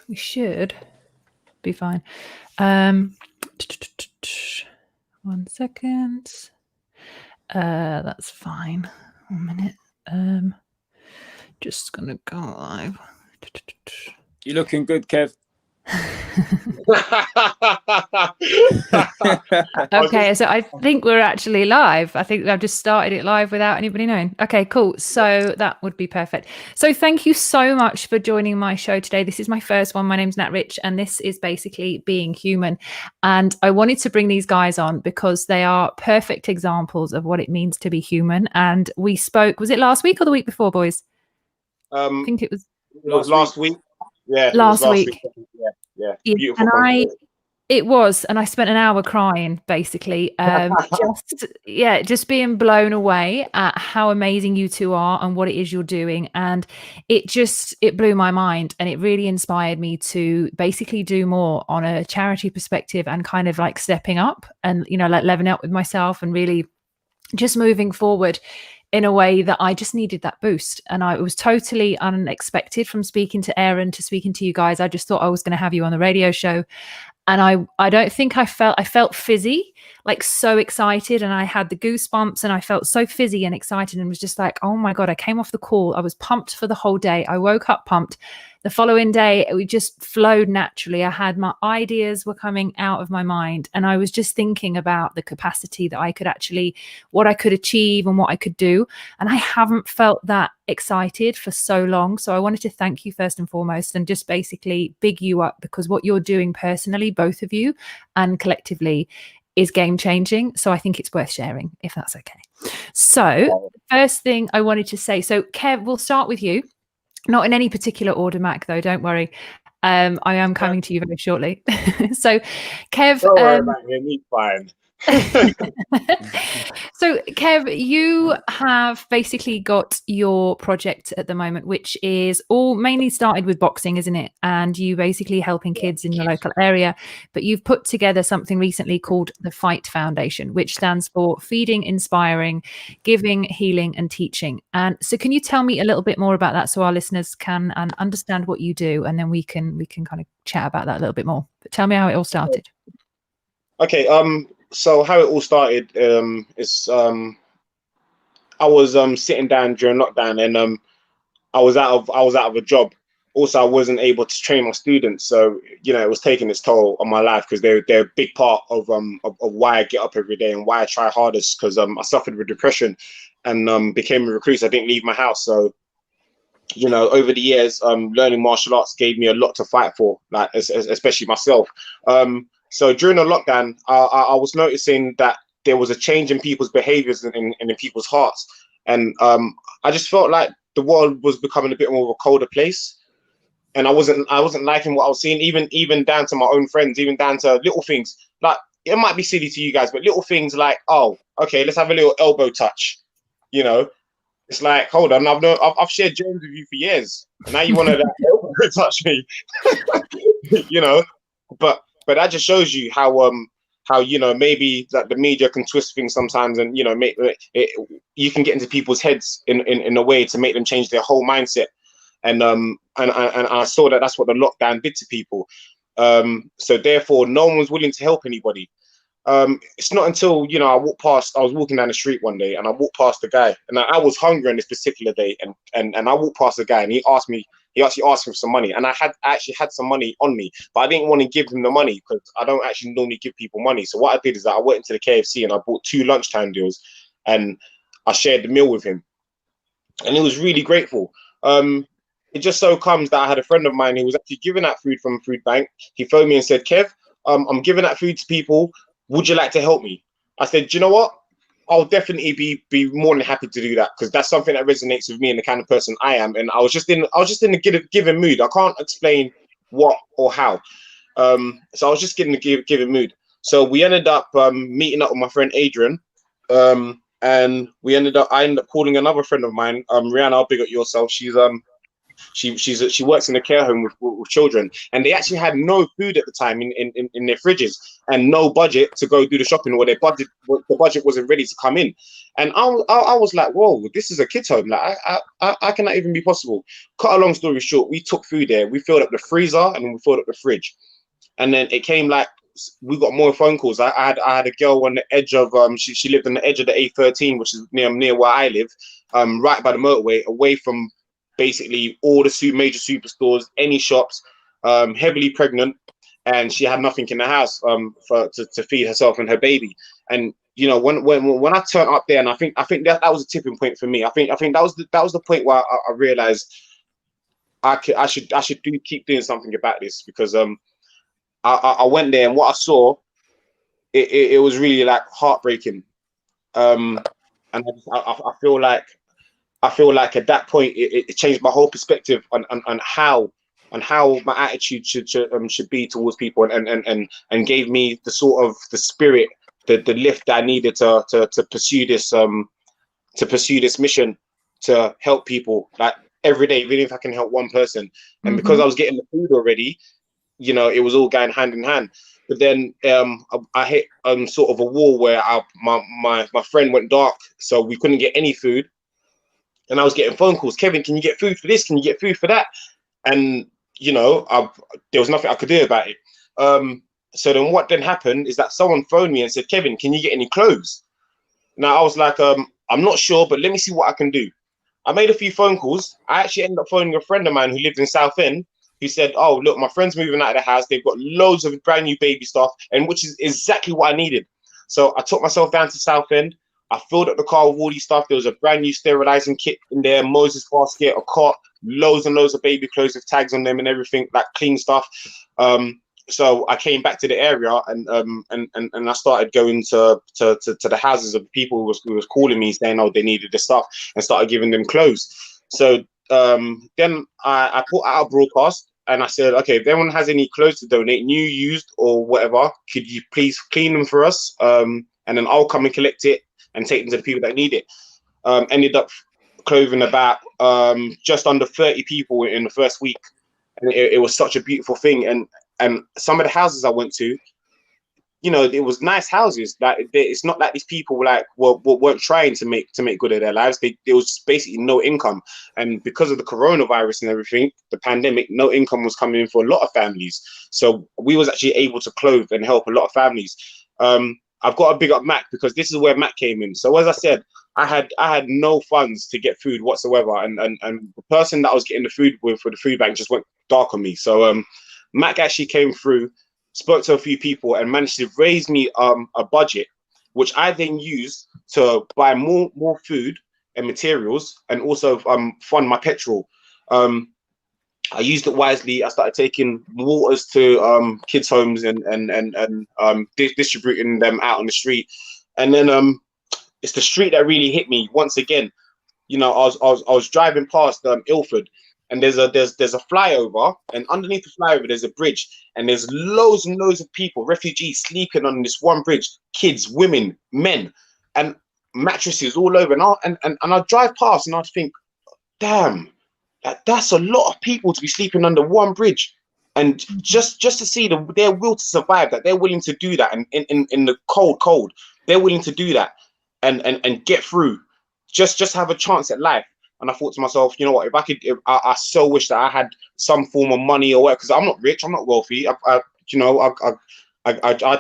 We should be fine. 1 second. That's fine. 1 minute. Just gonna go live. You're looking good, Kev. Okay, so I think we're actually live. I think I've just started it live without anybody knowing. Okay, cool. So that would be perfect. So thank you so much for joining my show today. This is my first one. My name's Nat Rich, and this is basically being human. And I wanted to bring these guys on because they are perfect examples of what it means to be human. And we spoke, was it last week or the week before, boys? I think it was last week. Yeah, last week. Yeah. Beautiful. And it was, and I spent an hour crying, basically, just being blown away at how amazing you two are and what it is you're doing. And it blew my mind, and it really inspired me to basically do more on a charity perspective and kind of like stepping up and, you know, like leveling up with myself and really just moving forward in a way that I just needed that boost. And it was totally unexpected from speaking to Aaron to speaking to you guys. I just thought I was going to have you on the radio show. And I don't think I felt fizzy, like so excited, and I had the goosebumps, and I felt so fizzy and excited, and was just like, oh my God, I came off the call. I was pumped for the whole day. I woke up pumped. The following day, it just flowed naturally. I had my ideas were coming out of my mind, and I was just thinking about the capacity that I could actually, what I could achieve and what I could do. And I haven't felt that excited for so long. So I wanted to thank you first and foremost, and just basically big you up, because what you're doing personally, both of you and collectively, is game changing. So I think it's worth sharing, if that's okay. So first thing I wanted to say, so Kev, we'll start with you. Not in any particular order, Mac, though, don't worry. I am coming to you very shortly. So Kev, don't worry about me, fine. So Kev, you have basically got your project at the moment, which is all mainly started with boxing, isn't it? And you basically helping kids in your local area, but you've put together something recently called the Fight Foundation, which stands for Feeding, Inspiring, Giving, Healing and Teaching. And so can you tell me a little bit more about that so our listeners can understand what you do, and then we can kind of chat about that a little bit more. But tell me how it all started. Okay, so how it all started is I was sitting down during lockdown, and I was out of a job. Also, I wasn't able to train my students, so you know it was taking its toll on my life, because they're a big part of why I get up every day and why I try hardest, because I suffered with depression and became a recluse. I didn't leave my house, so you know over the years learning martial arts gave me a lot to fight for, like especially myself. So during the lockdown, I was noticing that there was a change in people's behaviors and in people's hearts. And I just felt like the world was becoming a bit more of a colder place. And I wasn't liking what I was seeing, even down to my own friends, even down to little things. Like, it might be silly to you guys, but little things like, oh, okay, let's have a little elbow touch. You know, it's like, hold on, I've shared James with you for years. And now you want to elbow touch me. You know, but that just shows you how you know maybe that the media can twist things sometimes, and you know you can get into people's heads in a way to make them change their whole mindset. And I saw that that's what the lockdown did to people. So therefore, no one was willing to help anybody. It's not until you know I was walking down the street one day, and I walked past a guy, and I was hungry on this particular day, and I walked past a guy, and he actually asked me for some money, and I actually had some money on me, but I didn't want to give him the money because I don't actually normally give people money. So what I did is that I went into the KFC and I bought 2 lunchtime deals, and I shared the meal with him, and he was really grateful. It just so comes that I had a friend of mine who was actually giving out food from a food bank. He phoned me and said, Kev, I'm giving out food to people. Would you like to help me? I said, do you know what? I'll definitely be more than happy to do that, because that's something that resonates with me and the kind of person I am. And I was just in a giving mood. I can't explain what or how. So I was just getting a giving mood. So we ended up meeting up with my friend Adrian, and I ended up calling another friend of mine, Rihanna. I'll big up yourself. She's She works in a care home with children, and they actually had no food at the time in their fridges, and no budget to go do the shopping, or the budget wasn't ready to come in. And I was like, whoa, this is a kids home. Like, I cannot even be possible. Cut a long story short, we took food there. We filled up the freezer and we filled up the fridge, and then it came like, we got more phone calls. I had a girl on the edge of she lived on the edge of the A13, which is near where I live, right by the motorway, away from basically all the major superstores, any shops, heavily pregnant, and she had nothing in the house to feed herself and her baby. And you know, when I turned up there, and I think that was a tipping point for me. I think that was the point where I realized I should keep doing something about this, because I went there, and what I saw, it was really like heartbreaking. And I feel like at that point it changed my whole perspective on how my attitude should be towards people, and gave me the sort of the spirit, the lift that I needed to pursue this mission, to help people, like, every day, even if I can help one person. And because I was getting the food already, you know, it was all going hand in hand. But then I hit sort of a wall where my friend went dark, so we couldn't get any food. And I was getting phone calls, Kevin, can you get food for this? Can you get food for that? And, you know, there was nothing I could do about it. So then what then happened is that someone phoned me and said, Kevin, can you get any clothes? Now I was like, I'm not sure, but let me see what I can do. I made a few phone calls. I actually ended up phoning a friend of mine who lived in Southend, who said, oh, look, my friend's moving out of the house. They've got loads of brand new baby stuff, and which is exactly what I needed. So I took myself down to Southend. I filled up the car with all these stuff. There was a brand new sterilizing kit in there, Moses basket, a cot, loads and loads of baby clothes with tags on them and everything, like clean stuff. So I came back to the area, and I started going to the houses of people who was calling me, saying, oh, they needed the stuff, and started giving them clothes. So then I put out a broadcast, and I said, okay, if anyone has any clothes to donate, new, used, or whatever, could you please clean them for us? And then I'll come and collect it and take them to the people that need it. Ended up clothing about just under 30 people in the first week. And it was such a beautiful thing. And some of the houses I went to, you know, it was nice houses. Like, it's not like these people weren't trying to make good of their lives. There was basically no income, and because of the coronavirus and everything, the pandemic, no income was coming in for a lot of families. So we was actually able to clothe and help a lot of families. I've got to big up Mac, because this is where Mac came in. So as I said, I had no funds to get food whatsoever, and the person that I was getting the food with for the food bank just went dark on me. So Mac actually came through, spoke to a few people, and managed to raise me a budget, which I then used to buy more food and materials, and also fund my petrol. I used it wisely. I started taking waters to kids' homes and distributing them out on the street. And then it's the street that really hit me once again. You know, I was driving past Ilford, and there's a flyover, and underneath the flyover there's a bridge, and there's loads and loads of people, refugees, sleeping on this one bridge, kids, women, men, and mattresses all over. And I drive past, and I think, damn, that's a lot of people to be sleeping under one bridge. And just to see their will to survive, that they're willing to do that, and in the cold, they're willing to do that and get through, just have a chance at life. And I thought to myself, you know what, I so wish that I had some form of money or whatever, because I'm not rich, I'm not wealthy. I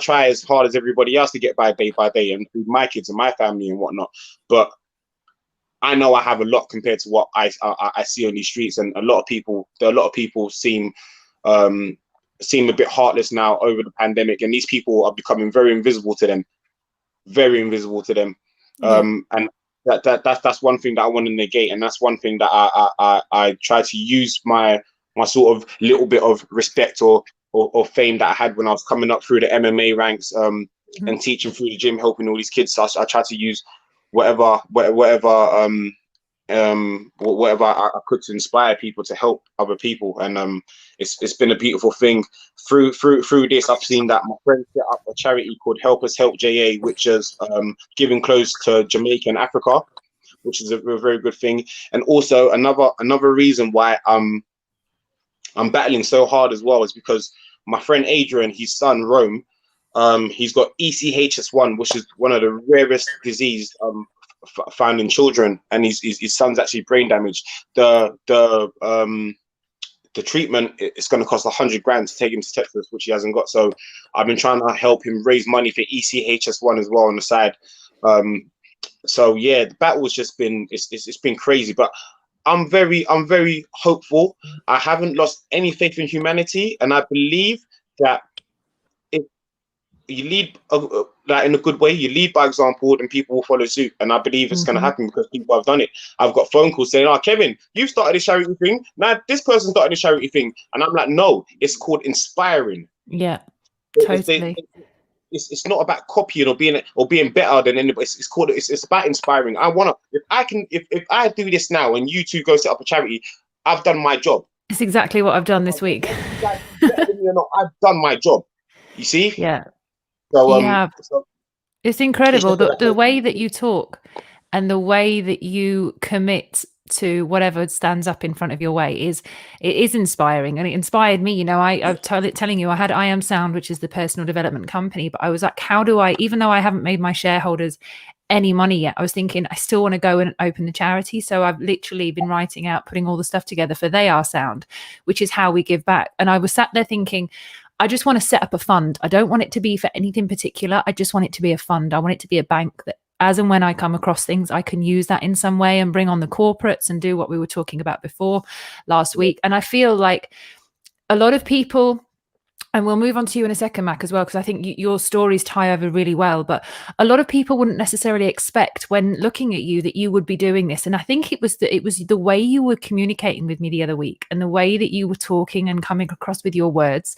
try as hard as everybody else to get by day and feed my kids and my family and whatnot. But I know I have a lot compared to what I see on these streets, and a lot of people seem a bit heartless now over the pandemic, and these people are becoming very invisible to them. And that's one thing that I want to negate, and that's one thing that I try to use my sort of little bit of respect or fame that I had when I was coming up through the MMA ranks, and teaching through the gym, helping all these kids. So I try to use whatever I could to inspire people to help other people. And it's been a beautiful thing. Through this, I've seen that my friends set up a charity called Help Us Help JA, which is giving clothes to Jamaica and Africa. which is a very good thing. And also another reason why I'm battling so hard as well is because my friend Adrian, his son Rome, he's got ECHS1, which is one of the rarest disease found in children, and his son's actually brain damaged. The treatment, it's going to cost 100 grand to take him to Texas, which he hasn't got. So I've been trying to help him raise money for ECHS1 as well on the side. So yeah, the battle's just been it's been crazy, but I'm very hopeful. I haven't lost any faith in humanity, and I believe that if you lead like in a good way, you lead by example, and people will follow suit. And I believe it's going to happen because people have done it. I've got phone calls saying, "Oh, Kevin, you started a charity thing. Now this person started a charity thing," and I'm like, "No, it's called inspiring." Yeah, totally. It's not about copying or being better than anybody. It's about inspiring. I wanna if I do this now and you two go set up a charity, I've done my job. It's exactly what I've done this week. I've done my job. You see? Yeah. So you have. It's incredible the way that you talk and the way that you commit to whatever stands up in front of your way it is inspiring, and it inspired me. You know, I'm telling you, I had I Am Sound, which is the personal development company, but I was like, how do I, even though I haven't made my shareholders any money yet, I was thinking I still want to go and open the charity. So I've literally been writing out, putting all the stuff together for They Are Sound, which is how we give back. And I was sat there thinking, I just want to set up a fund. I don't want it to be for anything particular. I just want it to be a fund. I want it to be a bank that as and when I come across things, I can use that in some way and bring on the corporates and do what we were talking about before last week. And I feel like a lot of people, and we'll move on to you in a second, Mac, as well, because I think your stories tie over really well. But a lot of people wouldn't necessarily expect when looking at you that you would be doing this. And I think it was the way you were communicating with me the other week and the way that you were talking and coming across with your words.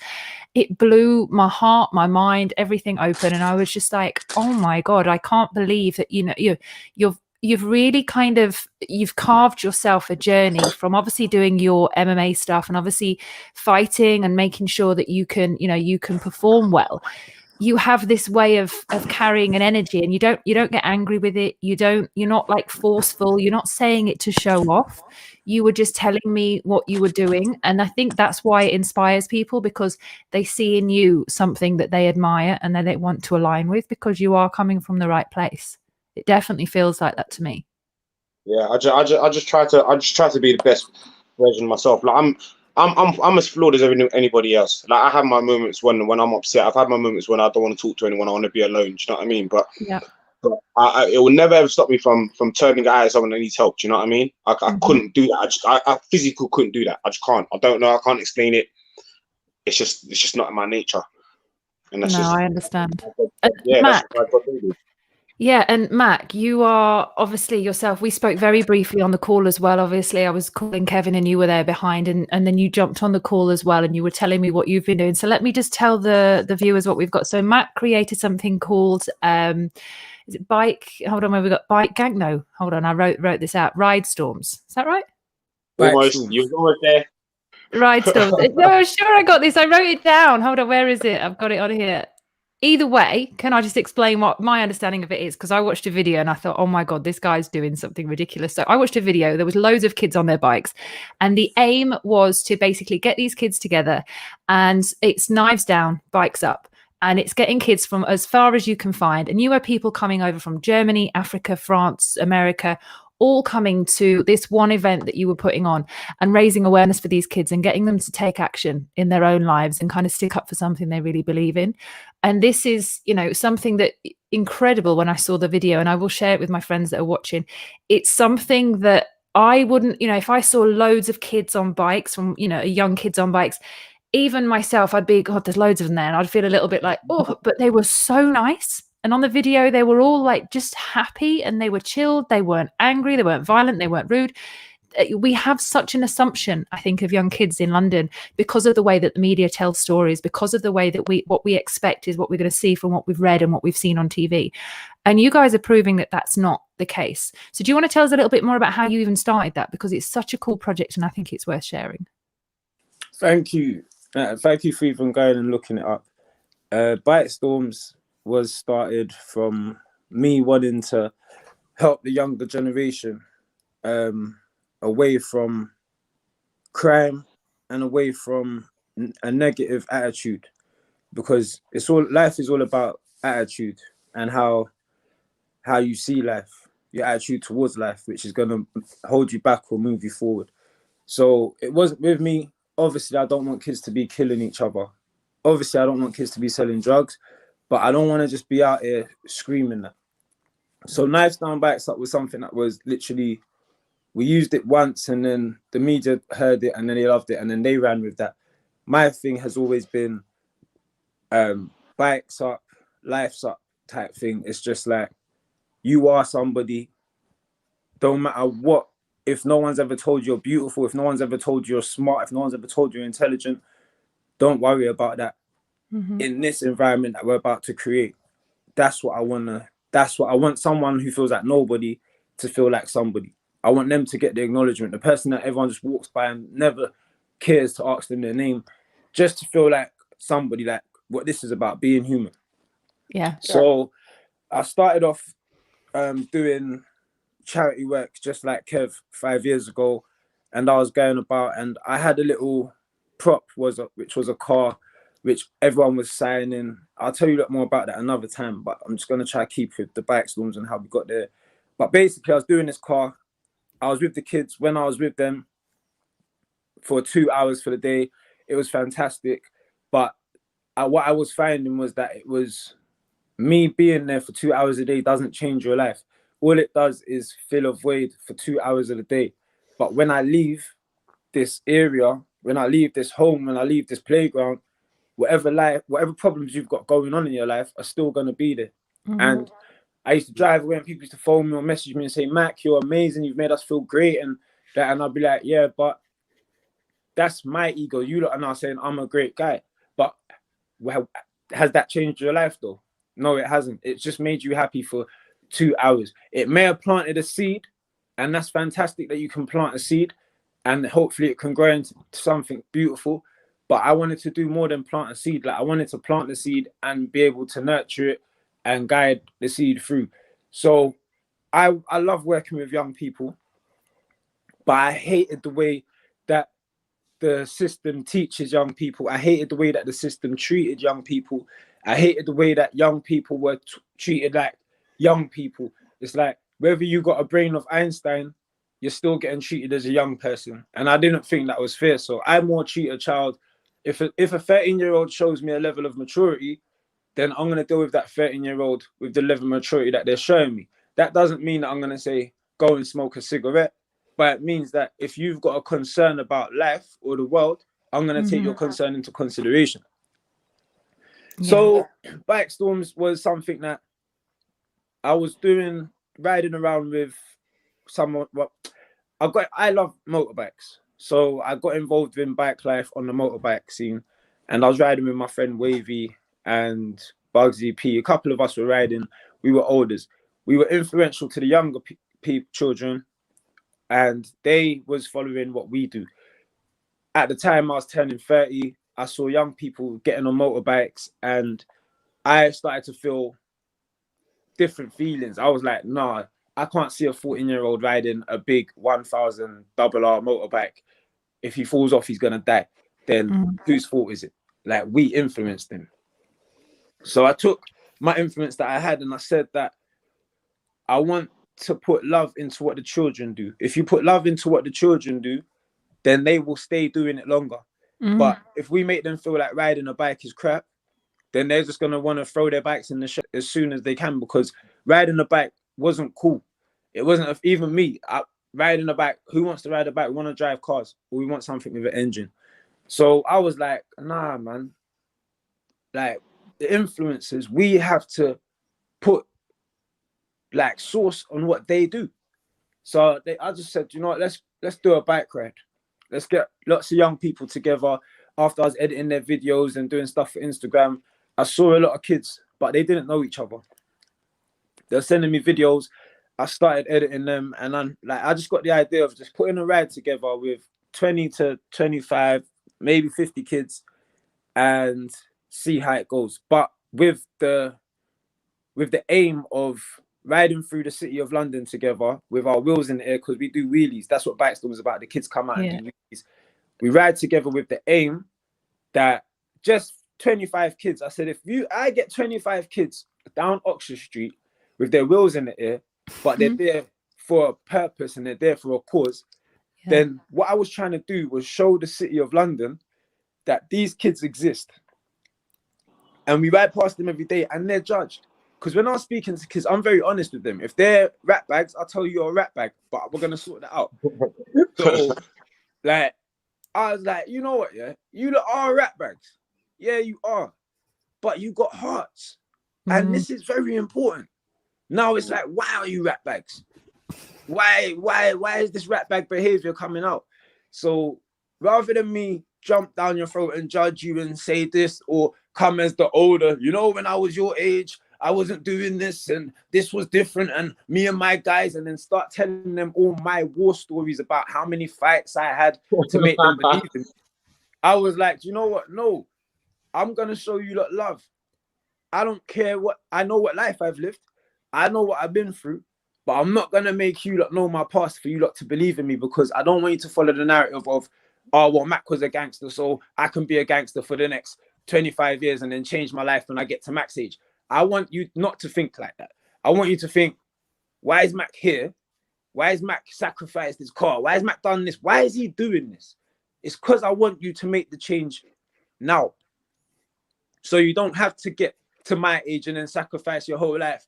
It blew my heart, my mind, everything open. And I was just like, oh my God, I can't believe that, you've really you've carved yourself a journey from obviously doing your MMA stuff and obviously fighting and making sure that you can perform well. You have this way of carrying an energy, and you don't get angry with it. You're not like forceful. You're not saying it to show off. You were just telling me what you were doing. And I think that's why it inspires people, because they see in you something that they admire and that they want to align with, because you are coming from the right place. It definitely feels like that to me. Yeah, I just try to be the best version of myself. Like I'm as flawed as anybody else. Like I have my moments when I'm upset. I've had my moments when I don't want to talk to anyone. I want to be alone. Do you know what I mean? But yeah, it will never ever stop me from turning eye at someone that needs help. Do you know what I mean? I couldn't do that. I physically couldn't do that. I just can't. I don't know. I can't explain it. It's just not in my nature. And that's I understand. Yeah, Mac, that's what I do. Yeah, and Mac, you are obviously yourself. We spoke very briefly on the call as well. Obviously, I was calling Kevin and you were there behind, and then you jumped on the call as well, and you were telling me what you've been doing. So let me just tell the viewers what we've got. So Mac created something called is it bike? Hold on, where we got bike gang? No, hold on, I wrote this out. Ride Storms. Is that right? Almost, you were almost there. Ride Storms. No, sure, I got this. I wrote it down. Hold on, where is it? I've got it on here. Either way, can I just explain what my understanding of it is? Because I watched a video and I thought, oh my God, this guy's doing something ridiculous. So I watched a video. There was loads of kids on their bikes. And the aim was to basically get these kids together. And it's knives down, bikes up. And it's getting kids from as far as you can find. And you have people coming over from Germany, Africa, France, America, all coming to this one event that you were putting on and raising awareness for these kids and getting them to take action in their own lives and kind of stick up for something they really believe in. And this is, something that incredible when I saw the video, and I will share it with my friends that are watching. It's something that I wouldn't, if I saw loads of kids on bikes from, young kids on bikes, even myself, I'd be, God, there's loads of them there. And I'd feel a little bit like, oh, but they were so nice. And on the video, they were all like just happy and they were chilled. They weren't angry. They weren't violent. They weren't rude. We have such an assumption, I think, of young kids in London because of the way that the media tells stories, because of the way that what we expect is what we're going to see from what we've read and what we've seen on TV. And you guys are proving that that's not the case. So do you want to tell us a little bit more about how you even started that? Because it's such a cool project and I think it's worth sharing. Thank you. Thank you for even going and looking it up. Bike Storms was started from me wanting to help the younger generation away from crime and away from a negative attitude, because it's all life is all about attitude and how you see life, your attitude towards life, which is going to hold you back or move you forward. So it wasn't with me. Obviously, I don't want kids to be killing each other. Obviously, I don't want kids to be selling drugs, but I don't want to just be out here screaming that. So Knives Down Bikes Up was something that was literally, we used it once and then the media heard it and then they loved it and then they ran with that. My thing has always been bikes up, life's up type thing. It's just like, you are somebody, don't matter what. If no one's ever told you're beautiful, if no one's ever told you're smart, if no one's ever told you're intelligent, don't worry about that. In this environment that we're about to create, that's what I want someone who feels like nobody to feel like somebody. I want them to get the acknowledgement. The person that everyone just walks by and never cares to ask them their name, just to feel like somebody, like what this is about, being human. Yeah. So I started off doing charity work just like Kev 5 years ago, and I was going about and I had a little prop which was a car which everyone was signing. I'll tell you a lot more about that another time, but I'm just going to try to keep with the bike storms and how we got there. But basically, I was doing this car. I was with the kids. When I was with them for 2 hours for the day, it was fantastic. But what I was finding was that it was me being there for 2 hours a day doesn't change your life. All it does is fill a void for 2 hours of the day. But when I leave this area, when I leave this home, when I leave this playground, whatever problems you've got going on in your life are still going to be there. And I used to drive away and people used to phone me or message me and say, Mac, you're amazing, you've made us feel great, and that, and I'll be like, yeah, but that's my ego. You lot are now saying I'm a great guy, but well, has that changed your life though? No, it hasn't. It's just made you happy for 2 hours. It may have planted a seed, and that's fantastic that you can plant a seed and hopefully it can grow into something beautiful. But I wanted to do more than plant a seed. Like, I wanted to plant the seed and be able to nurture it and guide the seed through. So I love working with young people, but I hated the way that the system teaches young people. I hated the way that the system treated young people. I hated the way that young people were treated like young people. It's like, whether you got a brain of Einstein, you're still getting treated as a young person. And I didn't think that was fair. So I more treat a child. If a 13-year-old shows me a level of maturity, then I'm going to deal with that 13-year-old with the level of maturity that they're showing me. That doesn't mean that I'm going to say, go and smoke a cigarette. But it means that if you've got a concern about life or the world, I'm going to take your concern into consideration. Yeah. So bike storms was something that I was doing, riding around with someone. Well, I love motorbikes. So I got involved in bike life on the motorbike scene, and I was riding with my friend Wavy and Bugsy P. A couple of us were riding. We were olders. We were influential to the younger children, and they was following what we do. At the time I was turning 30, I saw young people getting on motorbikes, and I started to feel different feelings. I was like, nah, I can't see a 14-year-old riding a big 1000 double R motorbike. If he falls off, he's gonna die. Then whose fault is it? Like, we influenced him. So I took my influence that I had and I said that I want to put love into what the children do. If you put love into what the children do, then they will stay doing it longer. But if we make them feel like riding a bike is crap, then they're just going to want to throw their bikes in the shop as soon as they can, because riding a bike wasn't cool. It wasn't, even me, riding a bike, who wants to ride a bike? We want to drive cars, or we want something with an engine. So I was like, nah, man. Like, the influencers, we have to put like source on what they do. So I just said, you know what, let's do a bike ride. Let's get lots of young people together. After I was editing their videos and doing stuff for Instagram, I saw a lot of kids, but they didn't know each other. They're sending me videos. I started editing them, and I just got the idea of just putting a ride together with 20 to 25, maybe 50 kids, and see how it goes. But with the aim of riding through the city of London together with our wheels in the air, because we do wheelies. That's what Bike Storm is about. The kids come out and do wheelies. We ride together with the aim that just 25 kids. I said, I get 25 kids down Oxford Street with their wheels in the air, but they're there for a purpose and they're there for a cause, then what I was trying to do was show the city of London that these kids exist. And we ride past them every day and they're judged. Because when I'm speaking to kids, I'm very honest with them. If they're rat bags, I'll tell you you're a rat bag, but we're going to sort that out. So, like, I was like, you know what, yeah? You lot are rat bags. Yeah, you are. But you got hearts. And this is very important. Now it's like, why are you rat bags? Why is this rat bag behavior coming out? So rather than me jump down your throat and judge you and say this, or come as the older, you know, when I was your age, I wasn't doing this and this was different and me and my guys, and then start telling them all my war stories about how many fights I had to make them believe in me. I was like, you know what? No, I'm going to show you lot love. I don't care what, I know what life I've lived. I know what I've been through, but I'm not going to make you lot know my past for you lot to believe in me, because I don't want you to follow the narrative of, oh, well, Mac was a gangster, so I can be a gangster for the next 25 years and then change my life when I get to Mac's age. I want you not to think like that. I want you to think, why is Mac here? Why is Mac sacrificed his car? Why has Mac done this? Why is he doing this? It's because I want you to make the change now. So you don't have to get to my age and then sacrifice your whole life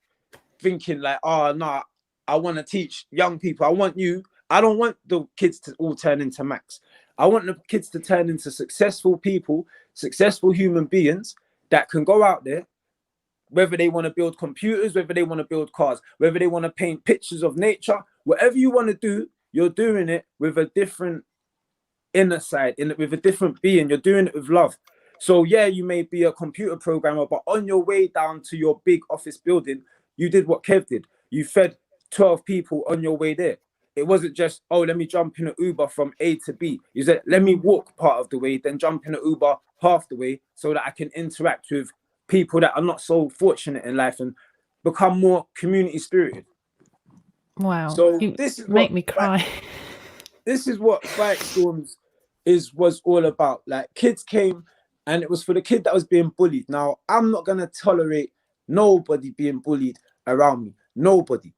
thinking like, oh, no, I want to teach young people. I don't want the kids to all turn into Macs. I want the kids to turn into successful people, successful human beings that can go out there, whether they want to build computers, whether they want to build cars, whether they want to paint pictures of nature, whatever you want to do, you're doing it with a different inner side, with a different being. You're doing it with love. So yeah, you may be a computer programmer, but on your way down to your big office building, you did what Kev did. You fed 12 people on your way there. It wasn't just, oh, let me jump in an Uber from A to B. You said, let me walk part of the way, then jump in an Uber half the way so that I can interact with people that are not so fortunate in life and become more community spirited. Wow. So this is make me cry. This is what Bike Storms was all about. Like, kids came and it was for the kid that was being bullied. Now, I'm not going to tolerate nobody being bullied around me. Nobody.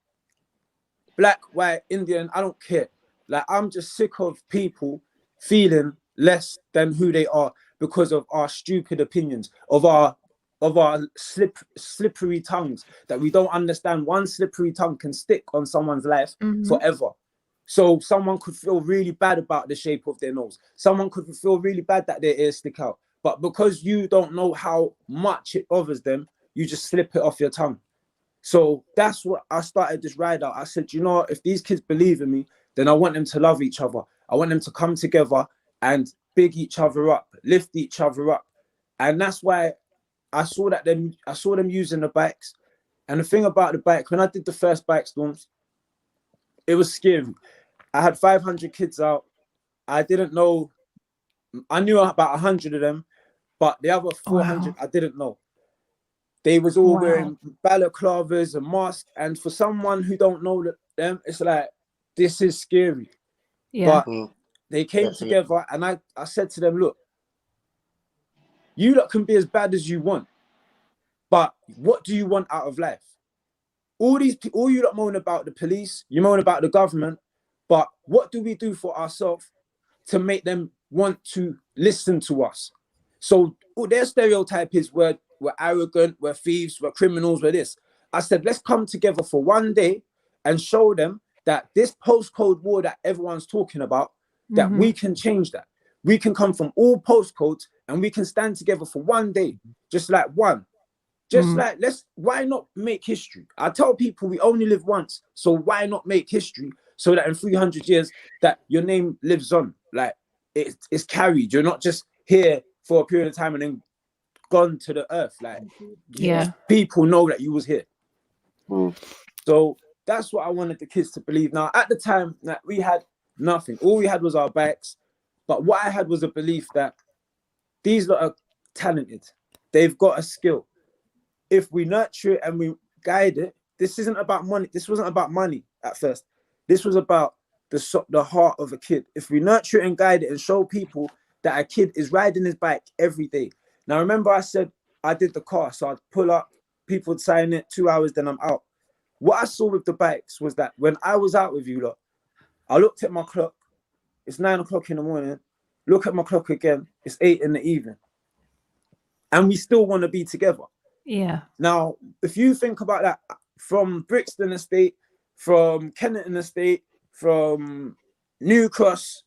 Black, white, Indian, I don't care. Like, I'm just sick of people feeling less than who they are because of our stupid opinions, of our slippery tongues that we don't understand. One slippery tongue can stick on someone's life forever. So someone could feel really bad about the shape of their nose. Someone could feel really bad that their ears stick out. But because you don't know how much it bothers them, you just slip it off your tongue. So that's what I started this ride out. I said, you know, if these kids believe in me, then I want them to love each other. I want them to come together and big each other up, lift each other up. And that's why I saw them using the bikes. And the thing about the bike, when I did the first Bike Storms, it was scary. I had 500 kids out. I didn't know. I knew about 100 of them, but the other 400, I didn't know. They was all wearing balaclavas and masks. And for someone who don't know them, it's like, this is scary. Yeah. But they came together and I said to them, look, you lot can be as bad as you want, but what do you want out of life? All you lot moan about the police, you moan about the government, but what do we do for ourselves to make them want to listen to us? So their stereotype is we're arrogant, we're thieves, we're criminals, we're this. I said, let's come together for one day and show them that this postcode war that everyone's talking about, that we can change that. We can come from all postcodes and we can stand together for one day, just like one. Just like, why not make history? I tell people we only live once, so why not make history so that in 300 years that your name lives on? Like, it's carried. You're not just here for a period of time and then gone to the earth. Like, people know that you was here. So that's what I wanted the kids to believe. Now, at the time, that we had nothing. All we had was our bikes. But what I had was a belief that these lot are talented. They've got a skill. If we nurture it and we guide it, this isn't about money. This wasn't about money at first. This was about the heart of a kid. If we nurture it and guide it and show people that a kid is riding his bike every day. Now, remember I said I did the car, so I'd pull up, people would sign it, 2 hours, then I'm out. What I saw with the bikes was that when I was out with you lot, I looked at my clock, it's 9 o'clock in the morning, look at my clock again, it's 8 in the evening. And we still want to be together. Yeah. Now, if you think about that, from Brixton Estate, from Kennington Estate, from New Cross,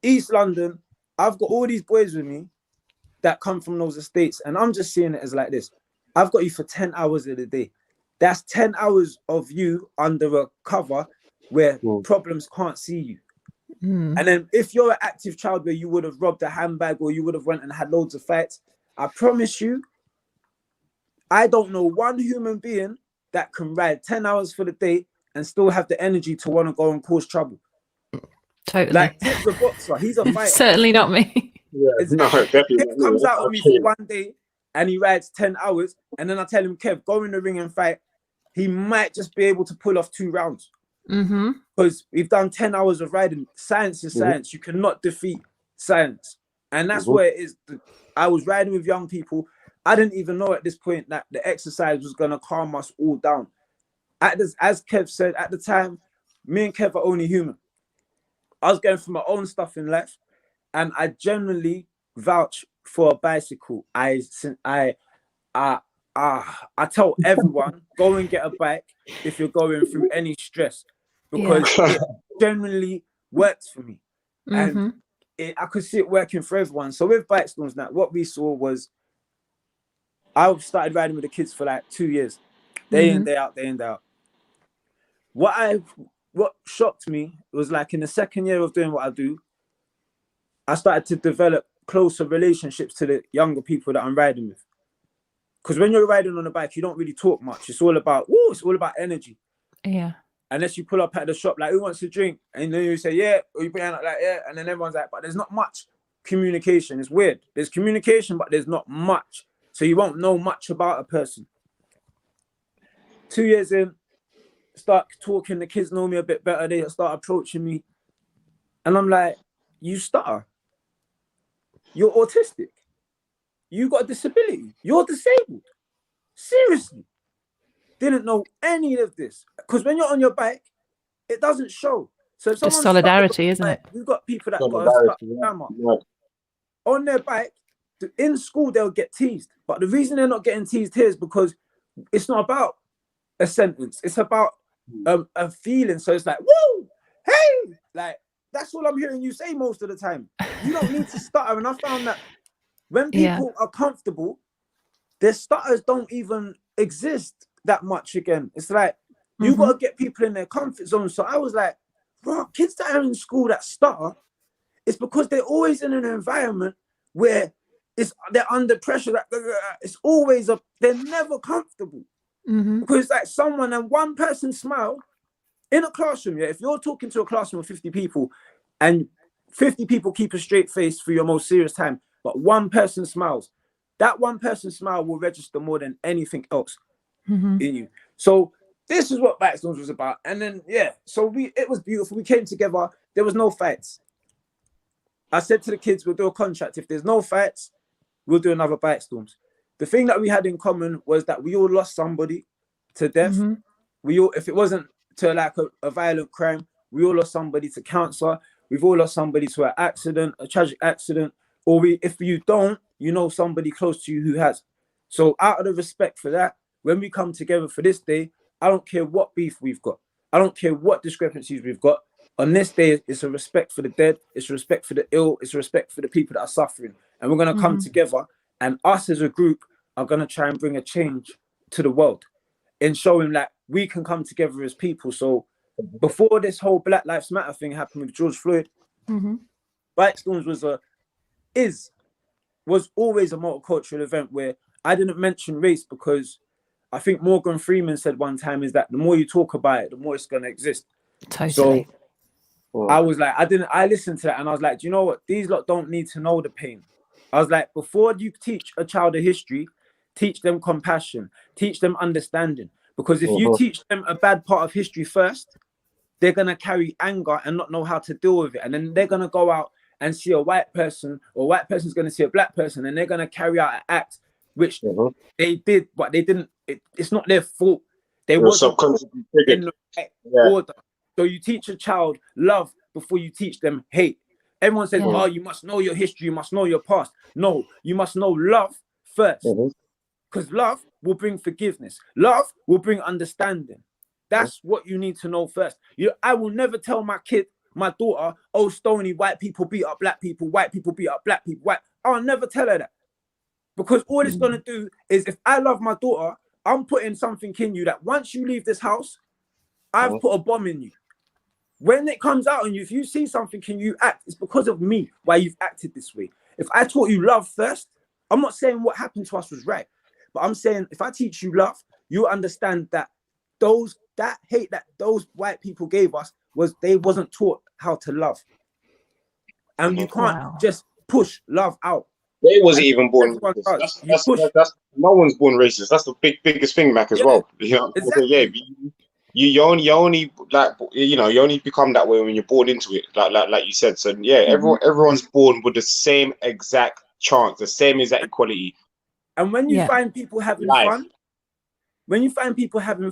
East London, I've got all these boys with me that come from those estates. And I'm just seeing it as like this. I've got you for 10 hours of the day. That's 10 hours of you under a cover where problems can't see you. And then if you're an active child where you would have robbed a handbag or you would have went and had loads of fights, I promise you, I don't know one human being that can ride 10 hours for the day and still have the energy to want to go and cause trouble. Totally. Like, Tip's a boxer. He's a fighter. Certainly not me. Yeah, no, definitely. Kev comes out on me for one day and he rides 10 hours. And then I tell him, Kev, go in the ring and fight. He might just be able to pull off 2 rounds. Because we've done 10 hours of riding. Science is science. You cannot defeat science. And that's where it is. I was riding with young people. I didn't even know at this point that the exercise was going to calm us all down. As Kev said, at the time, me and Kev are only human. I was going through my own stuff in life, and I generally vouch for a bicycle. I tell everyone, go and get a bike if you're going through any stress, because it generally works for me. And I could see it working for everyone. So with Bike Storms now, what we saw was I started riding with the kids for like 2 years, day in, day out, day in, day out. What shocked me was like in the second year of doing what I do, I started to develop closer relationships to the younger people that I'm riding with. Because when you're riding on a bike, you don't really talk much. It's all about energy. Yeah. Unless you pull up at the shop, like, who wants to drink? And then you say, yeah, or you put out like, yeah. And then everyone's like, but there's not much communication. It's weird. There's communication, but there's not much. So you won't know much about a person. 2 years in, start talking, the kids know me a bit better. They start approaching me. And I'm like, you stutter. You're autistic. You got a disability. You're disabled. Seriously. Didn't know any of this. Because when you're on your bike, it doesn't show. So if just solidarity, isn't it? We've got people that got a stuck on their bike. In school, they'll get teased. But the reason they're not getting teased here is because it's not about a sentence. It's about a feeling. So it's like, whoa, hey, like, that's all I'm hearing you say most of the time. You don't need to stutter. And I found that when people are comfortable, their stutters don't even exist that much again. It's like, you got to get people in their comfort zone. So I was like, bro, kids that are in school that stutter, it's because they're always in an environment where they're under pressure. It's always they're never comfortable. Because like someone and one person smile in a classroom. Yeah, if you're talking to a classroom of 50 people and 50 people keep a straight face for your most serious time, but one person smiles, that one person smile will register more than anything else in you. So this is what Bike Storms was about. And then so it was beautiful. We came together. There was no fights. I said to the kids, we'll do a contract. If there's no fights, we'll do another Bike Storms. The thing that we had in common was that we all lost somebody to death. If it wasn't to like a violent crime, we all lost somebody to cancer. We've all lost somebody to an accident, a tragic accident. Or if you don't, you know somebody close to you who has. So out of the respect for that, when we come together for this day, I don't care what beef we've got. I don't care what discrepancies we've got. On this day, it's a respect for the dead. It's a respect for the ill. It's a respect for the people that are suffering. And we're going to come together. And us as a group are going to try and bring a change to the world and showing that we can come together as people. So before this whole Black Lives Matter thing happened with George Floyd, Bike Storms was always a multicultural event where I didn't mention race because I think Morgan Freeman said one time is that the more you talk about it, the more it's going to exist. Totally. So I was like, I listened to that and I was like, do you know what? These lot don't need to know the pain. I was like, before you teach a child a history, teach them compassion, teach them understanding. Because if you teach them a bad part of history first, they're going to carry anger and not know how to deal with it. And then they're going to go out and see a white person, or a white person's going to see a black person, and they're going to carry out an act which they did, but they didn't. It's not their fault. They wasn't in the right order. So you teach a child love before you teach them hate. Everyone says, oh, you must know your history, you must know your past. No, you must know love first. Because love will bring forgiveness. Love will bring understanding. That's what you need to know first. I will never tell my kid, my daughter, oh, Stony, white people beat up black people, white people beat up black people. I'll never tell her that. Because all it's going to do is, if I love my daughter, I'm putting something in you that once you leave this house, I've put a bomb in you. When it comes out on you, if you see something and you act, it's because of me why you've acted this way. If I taught you love first, I'm not saying what happened to us was right, but I'm saying if I teach you love, you understand that that hate that those white people gave us they wasn't taught how to love. And you can't just push love out. They wasn't even born racist. That's no one's born racist. That's the biggest thing, Mac, as well. You know, exactly. You only like, you know, you only become that way when you're born into it, like you said. So yeah, everyone's born with the same exact chance, the same exact equality. And when you find people having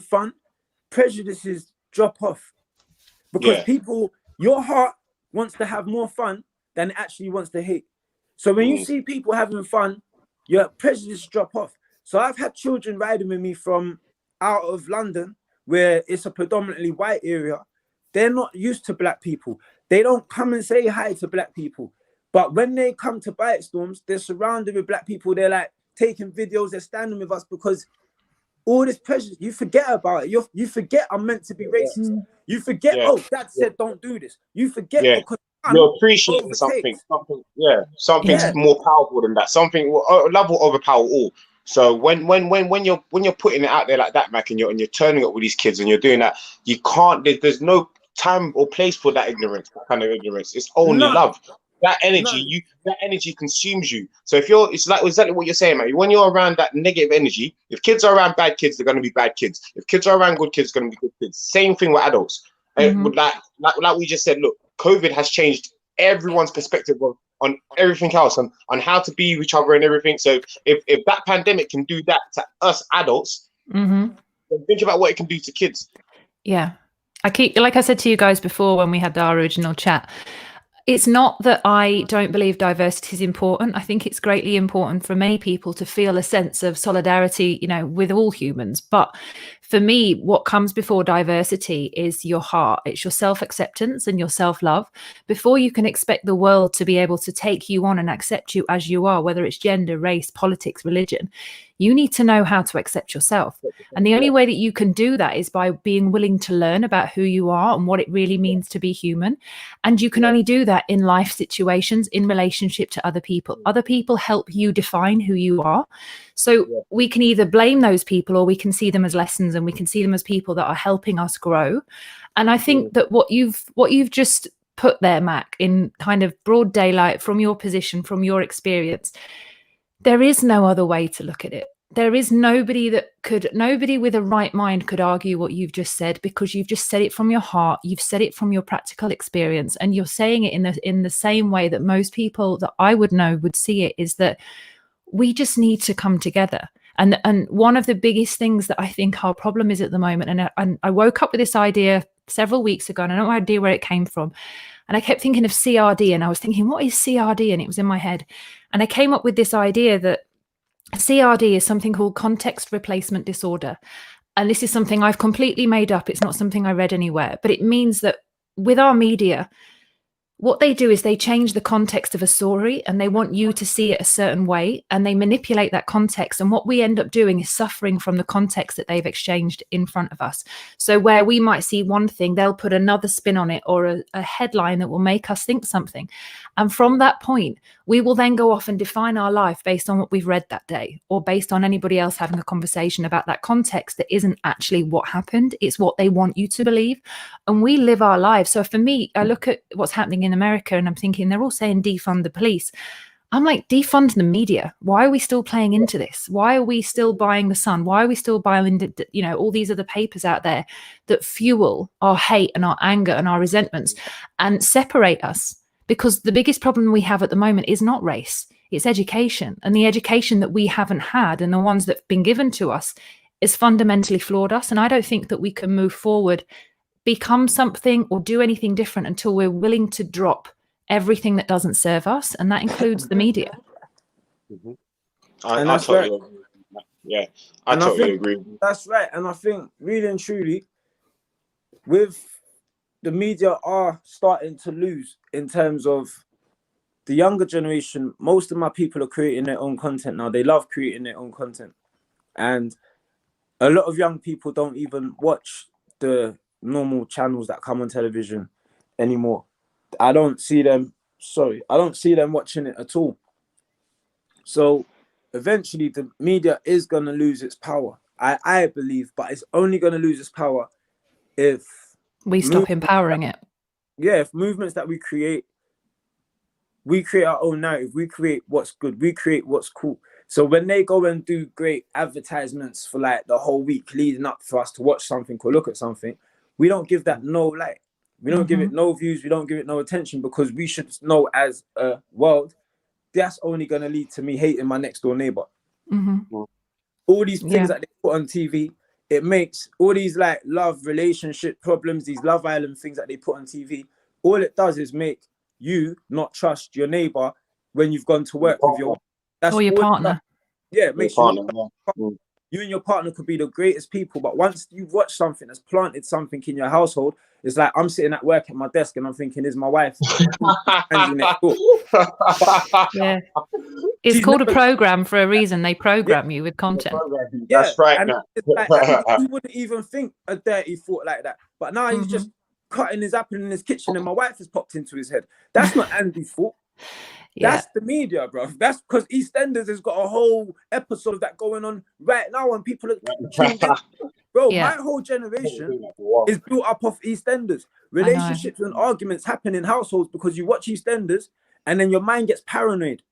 fun, prejudices drop off. Because your heart wants to have more fun than it actually wants to hate. So when you see people having fun, your prejudice drop off. So I've had children riding with me from out of London, where it's a predominantly white area. They're not used to black people. They don't come and say hi to black people. But when they come to Bite Storms, they're surrounded with black people. They're like taking videos, they're standing with us, because all this prejudice, you forget about it. You forget I'm meant to be racist. You forget, oh, Dad said don't do this. You forget because you're appreciating something's more powerful than that. Something love will overpower all. So when you're putting it out there like that, Mac, and you're turning up with these kids and you're doing that, you can't. There's no time or place for that ignorance, that kind of ignorance. It's only love. That energy consumes you. So it's like exactly what you're saying, man. When you're around that negative energy, if kids are around bad kids, they're going to be bad kids. If kids are around good kids, they're going to be good kids. Same thing with adults. Like we just said, look, COVID has changed everyone's perspective on everything else, on how to be with each other and everything. So if that pandemic can do that to us adults, then think about what it can do to kids. Yeah. Like I said to you guys before when we had our original chat, it's not that I don't believe diversity is important. I think it's greatly important for many people to feel a sense of solidarity, you know, with all humans. But for me, what comes before diversity is your heart. It's your self-acceptance and your self-love. Before you can expect the world to be able to take you on and accept you as you are, whether it's gender, race, politics, religion, you need to know how to accept yourself. And the only way that you can do that is by being willing to learn about who you are and what it really means to be human. And you can only do that in life situations, in relationship to other people. Other people help you define who you are. So we can either blame those people, or we can see them as lessons, and we can see them as people that are helping us grow. And I think that what you've just put there, Mac, in kind of broad daylight from your position, from your experience, there is no other way to look at it. There is nobody with a right mind could argue what you've just said, because you've just said it from your heart. You've said it from your practical experience, and you're saying it in the same way that most people that I would know would see it, is that we just need to come together. And one of the biggest things that I think our problem is at the moment, and I woke up with this idea several weeks ago, and I don't have no idea where it came from. And I kept thinking of CRD, and I was thinking, what is CRD? And it was in my head. And I came up with this idea that CRD is something called context replacement disorder. And this is something I've completely made up. It's not something I read anywhere, but it means that with our media, what they do is they change the context of a story, and they want you to see it a certain way, and they manipulate that context. And what we end up doing is suffering from the context that they've exchanged in front of us. So where we might see one thing, they'll put another spin on it, or a headline that will make us think something. And from that point, we will then go off and define our life based on what we've read that day, or based on anybody else having a conversation about that context that isn't actually what happened. It's what they want you to believe. And we live our lives. So for me, I look at what's happening in America, and I'm thinking they're all saying defund the police. I'm like, defund the media. Why are we still playing into this? Why are we still buying the Sun? Why are we still buying, you know, all these other papers out there that fuel our hate and our anger and our resentments and separate us? Because the biggest problem we have at the moment is not race, it's education. And the education that we haven't had and the ones that have been given to us is fundamentally flawed us. And I don't think that we can move forward, become something or do anything different until we're willing to drop everything that doesn't serve us, and that includes the media. I totally agree with that. Yeah, I totally agree. That's right. And I think really and truly, with the media are starting to lose in terms of the younger generation. Most of my people are creating their own content now. They love creating their own content. And a lot of young people don't even watch the normal channels that come on television anymore. I don't see them watching it at all. So eventually the media is going to lose its power, I believe, but it's only going to lose its power if we stop empowering it. Yeah, if movements that we create our own narrative, we create what's good, we create what's cool. So when they go and do great advertisements for like the whole week leading up for us to watch something or look at something, we don't give that no light. We don't give it no views. We don't give it no attention, because we should know as a world, that's only going to lead to me hating my next door neighbor. All these things that they put on TV, it makes all these like love relationship problems, these Love Island things that they put on TV. All it does is make you not trust your neighbor when you've gone to work with your partner. Yeah, it makes you and your partner could be the greatest people, but once you've watched something that's planted something in your household, it's like I'm sitting at work at my desk and I'm thinking, is my wife next door? Yeah, it's called a program for a reason. They program you with content. That's right. And he wouldn't even think a dirty thought like that, but now he's just cutting his apple in his kitchen and my wife has popped into his head. That's not Andy's fault. That's the media, bro. That's because EastEnders has got a whole episode of that going on right now, and people are bro. My whole generation is built up of EastEnders. Relationships and arguments happen in households because you watch EastEnders, and then your mind gets paranoid,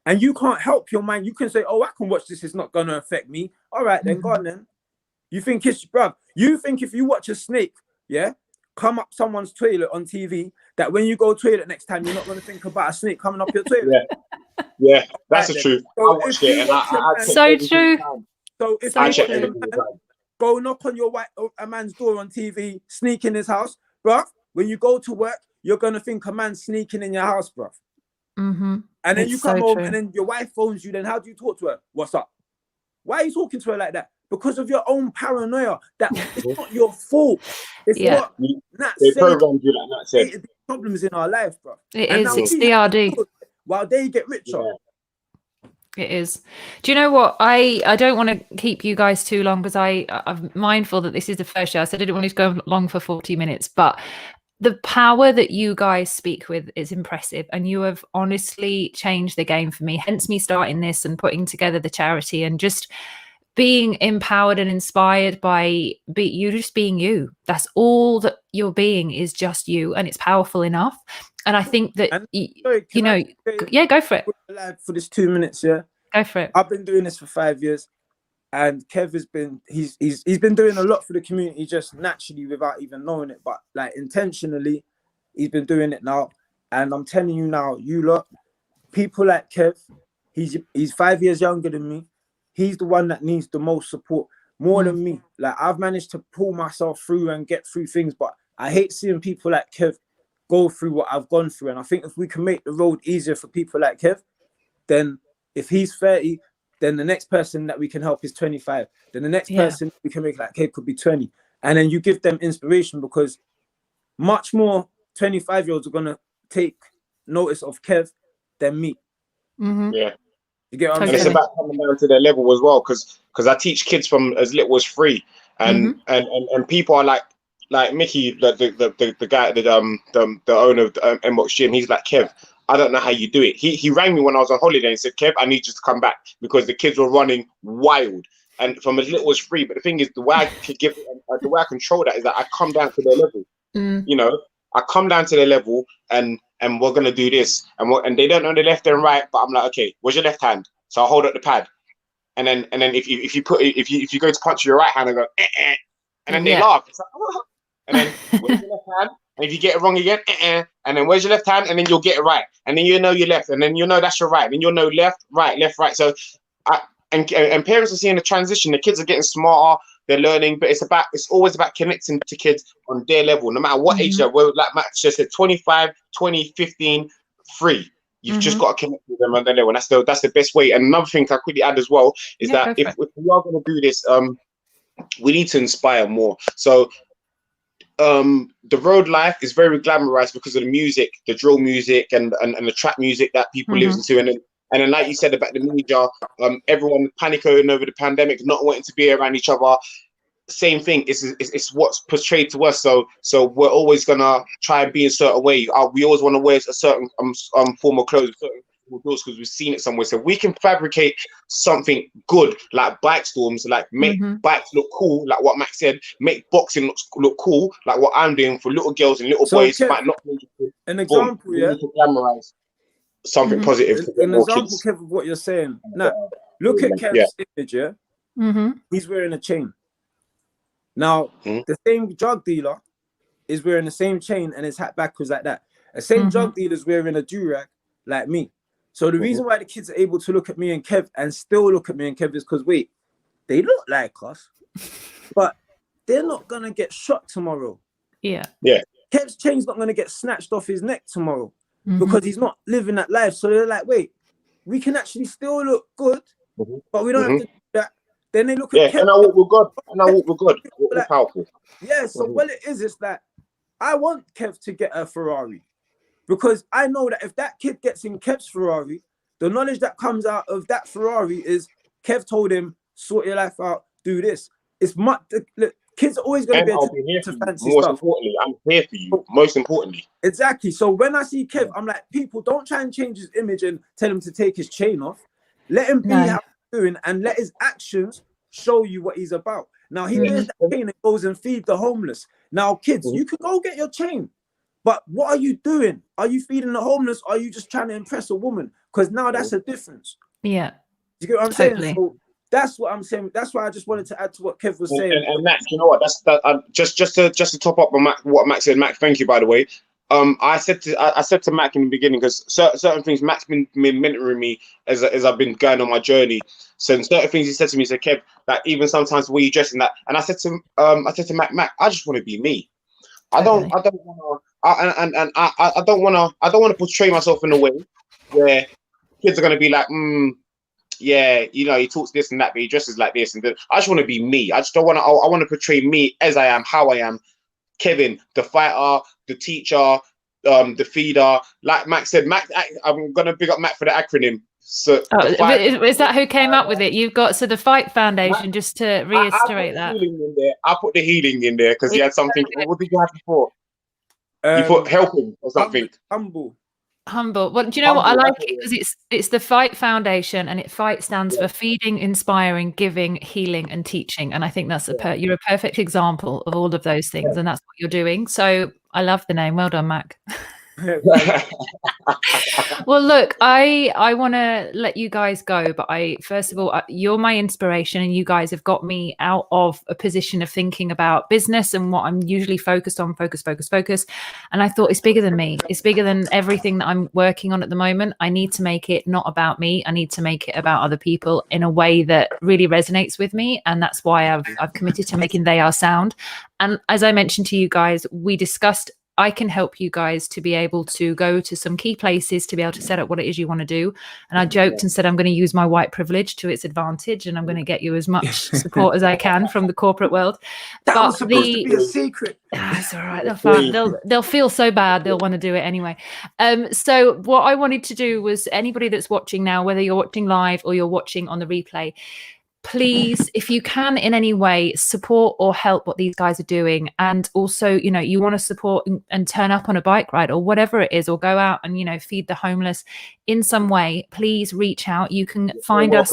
and you can't help your mind. You can say, "Oh, I can watch this; it's not gonna affect me." All right, then go on. Then you think it's bro. You think if you watch a snake, come up someone's toilet on TV, that when you go toilet next time, you're not going to think about a snake coming up your toilet. Yeah, that's the truth. So I watched it. So true. So if I check it, go knock on a man's door on TV, sneak in his house, bruv. When you go to work, you're going to think a man's sneaking in your house, bruv. And then you come home and then your wife phones you. Then how do you talk to her? What's up? Why are you talking to her like that? Because of your own paranoia. That it's not your fault. It's what they programmed you like that said. Problems in our life, bro. It is. It's DRD. While they get richer. It is. Do you know what? I don't want to keep you guys too long, because I'm mindful that this is the first show. I said I didn't want to go long for 40 minutes, but the power that you guys speak with is impressive, and you have honestly changed the game for me. Hence me starting this and putting together the charity and just being empowered and inspired by you just being you. That's all that you're being, is just you, and it's powerful enough. And I think that go for it. For this 2 minutes, go for it. I've been doing this for 5 years, and Kev has been he's been doing a lot for the community just naturally without even knowing it, but like intentionally, he's been doing it now. And I'm telling you now, you lot, people like Kev, he's 5 years younger than me. He's the one that needs the most support, more than me. Like, I've managed to pull myself through and get through things, but I hate seeing people like Kev go through what I've gone through. And I think if we can make the road easier for people like Kev, then if he's 30, then the next person that we can help is 25. Then the next person we can make like Kev could be 20. And then you give them inspiration, because much more 25-year-olds are going to take notice of Kev than me. Yeah. You get what I'm and saying? it's about coming down to their level as well, because I teach kids from as little as 3, and people are like Mickey, the guy, the owner of the Mbox Gym. He's like, Kev, I don't know how you do it. He rang me when I was on holiday and said, Kev, I need you to come back, because the kids were running wild, and from as little as 3. But the thing is, the way I control that is that I come down to their level, you know. I come down to their level and we're gonna do this, and they don't know the left and right, but I'm like, okay, where's your left hand? So I hold up the pad, and then if you go to punch your right hand, I go, and then they laugh. It's like, oh. And then where's your left hand? And if you get it wrong again, and then where's your left hand? And then you'll get it right, and then you know your left, and then you know that's your right, and then you'll know left, right. So and parents are seeing the transition. The kids are getting smarter. They're learning, but it's always about connecting to kids on their level, no matter what age they're. Well, like Max just said, 25, 20, 15, 3. You've just got to connect with them on their level. That's the best way. And another thing I quickly add as well is that if we are going to do this, we need to inspire more. So the road life is very glamorized because of the music, the drill music, and the trap music that people listen to, and then, like you said about the media, everyone panicking over the pandemic, not wanting to be around each other. Same thing. It's what's portrayed to us. So we're always gonna try and be a certain way. We always want to wear a certain form of clothes, because we've seen it somewhere. So we can fabricate something good, like bike storms, like make bikes look cool, like what Max said. Make boxing look cool, like what I'm doing for little girls and little boys. Might not be an example. We need to glamorize something positive to get an more example, kids. Kev, of what you're saying. Now, look at Kev's image, he's wearing a chain. Now, the same drug dealer is wearing the same chain and his hat backwards like that. The same drug dealer is wearing a do-rag like me. So the reason why the kids are able to look at me and Kev and still look at me and Kev is because, wait, they look like us, but they're not going to get shot tomorrow. Yeah. Kev's chain's not going to get snatched off his neck tomorrow. Because he's not living that life. So they're like, wait, we can actually still look good, but we don't have to do that. Then they look at Kev. And I walk with God. And I walk with God. We're powerful. Yeah, so what it is that I want Kev to get a Ferrari. Because I know that if that kid gets in Kev's Ferrari, the knowledge that comes out of that Ferrari is Kev told him, sort your life out, do this. It's much. Look, kids are always going to be able to fancy most stuff. Importantly, I'm here for you. Most importantly. Exactly. So when I see Kev, I'm like, people, don't try and change his image and tell him to take his chain off. Let him be how he's doing and let his actions show you what he's about. Now, he wears that chain and goes and feed the homeless. Now, kids, you can go get your chain. But what are you doing? Are you feeding the homeless? Or are you just trying to impress a woman? Because now that's a difference. Yeah. You get what I'm saying? So that's what I'm saying. That's why I just wanted to add to what Kev was saying. And Max, you know what? Just to top up on what Max said. Max, thank you, by the way. I said to Mac in the beginning, because certain things Mac's been mentoring me as I've been going on my journey. So certain things he said to me, he said, Kev, that even sometimes the way you dress in that, and I said to Mac, I just want to be me. I don't want to portray myself in a way where kids are going to be like, yeah, you know, he talks this and that, but he dresses like this and that. I just want to be me. I just don't want to. I want to portray me as I am, how I am. Kevin, the fighter, the teacher, the feeder. Like Max said, I'm gonna big up Mac for the acronym. So, is that who came up with it? You've got the Fight Foundation. Just to reiterate that. I put the healing in there because he had something. What did you have before? You put helping or something. Humble. Well, do you know what I like it? Because it's the Fight Foundation, and Fight stands for feeding, inspiring, giving, healing, and teaching. And I think that's you're a perfect example of all of those things, and that's what you're doing. So I love the name. Well done, Mac. Well, look, I want to let you guys go, but first of all, you're my inspiration, and you guys have got me out of a position of thinking about business and what I'm usually focused on, focus. And I thought, it's bigger than me. It's bigger than everything that I'm working on at the moment. I need to make it not about me. I need to make it about other people in a way that really resonates with me. And that's why I've committed to making They Are Sound. And as I mentioned to you guys, we discussed I can help you guys to be able to go to some key places to be able to set up what it is you want to do. And I joked and said, I'm going to use my white privilege to its advantage, and I'm going to get you as much support as I can from the corporate world. That was supposed to be a secret. It's all right. They're fine. They'll feel so bad. They'll want to do it anyway. So what I wanted to do was, anybody that's watching now, whether you're watching live or you're watching on the replay, please, if you can in any way, support or help what these guys are doing. And also, you know, you want to support and turn up on a bike ride or whatever it is, or go out and, you know, feed the homeless in some way, please reach out. You can find us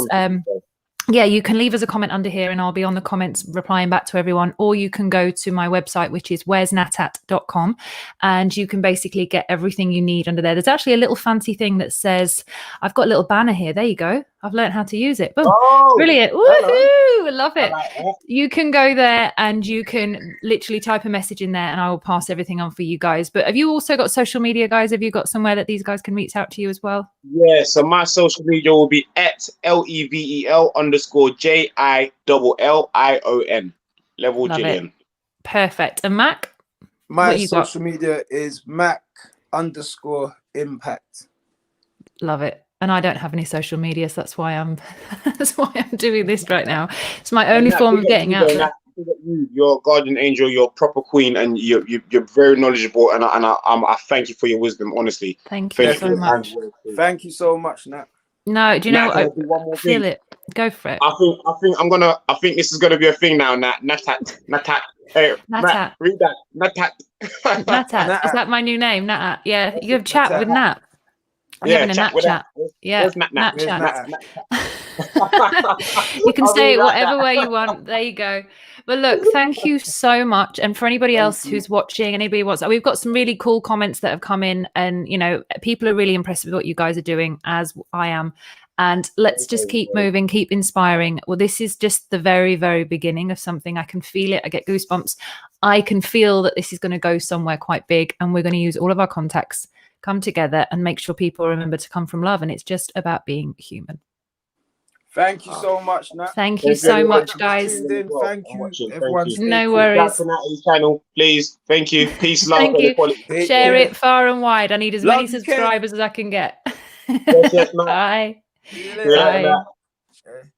yeah, you can leave us a comment under here and I'll be on the comments replying back to everyone. Or you can go to my website, which is where'snatat.com, and you can basically get everything you need under there. There's actually a little fancy thing that says, I've got a little banner here. There you go. I've learned how to use it. Boom. Oh, Brilliant. hello. Woohoo! I love it. I like that. You can go there and you can literally type a message in there and I will pass everything on for you guys. But have you also got social media, guys? Have you got somewhere that these guys can reach out to you as well? Yeah, so my social media will be at LEVEL_JILLION. Level Love Jillian. it. Perfect. And Mac? My What you got? social media is Mac_impact. Love it. And I don't have any social media, so that's why I'm doing this right now. It's my only form of getting out there. You're a guardian angel, you're a proper queen, and you're very knowledgeable. And I thank you for your wisdom, honestly. Thank you so much. Thank you so much, Nat. No, do you know Nat, what? can I do one more I feel thing? it. Go for it. I think this is gonna be a thing now, Natat. Hey, Natat. Matt, read that. Natat. Natat. Is that my new name? Natat. Yeah, you have chat with Nat. I'm having a Nat chat. Yeah, Nat chat. You can say it whatever way you want. There you go. But look, thank you so much. And for anybody else who's watching, anybody wants, we've got some really cool comments that have come in, and you know, people are really impressed with what you guys are doing, as I am. And let's just keep moving, keep inspiring. Well, this is just the very, very beginning of something. I can feel it. I get goosebumps. I can feel that this is going to go somewhere quite big, and we're going to use all of our contacts, come together and make sure people remember to come from love. And it's just about being human. Thank you so much, Nat. Thank you so much, guys. Thank you, everyone. No worries. Channel, please. Thank you. Peace, love, Thank and you. equality. Share it far and wide. I need as many Love you, Kev. subscribers as I can get. Yes, Matt. Bye. See you later. Bye. Matt. Okay.